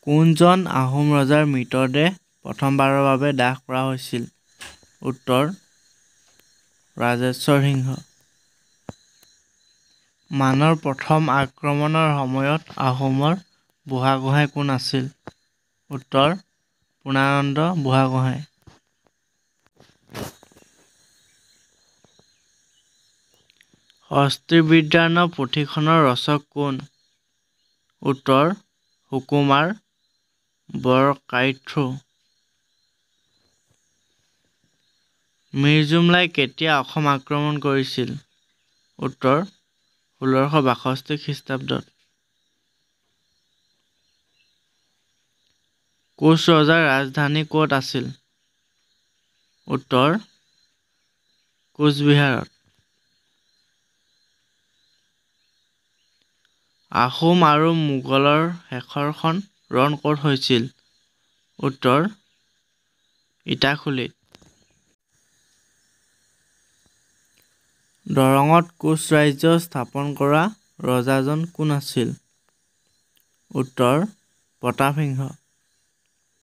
কোনজন আহোম ৰজাৰ মৃতদেহ প্ৰথমবাৰৰ বাবে দাহ কৰা হৈছিল? উত্তৰ ৰাজেশ্বৰ সিংহ। মানৰ প্ৰথম আক্ৰমণৰ সময়ত আহোমৰ বুঢ়াগোহাঁই কোন আছিল? উত্তৰ পূৰ্ণানন্দ বুঢ়াগোহাঁই। হস্তিবিদ্যাৰ্ণ পুথিখনৰ ৰচক কোন? উত্তৰ সুকুমাৰ বৰকাইথ্ৰু। মীৰ জুমলাই কেতিয়া অসম আক্ৰমণ কৰিছিল? উত্তৰ ১৬৬২ খ্ৰীষ্টাব্দত। কোচ ৰজাৰ ৰাজধানী ক'ত আছিল? উত্তৰ কোচবিহাৰত। আহোম আৰু মোগলৰ শেষৰখন ৰণ ক'ত হৈছিল? উত্তৰ ইটাখুলিত। দৰঙত কোচ ৰাজ্য স্থাপন কৰা ৰজাজন কোন আছিল? উত্তৰ প্ৰতাপসিংহ।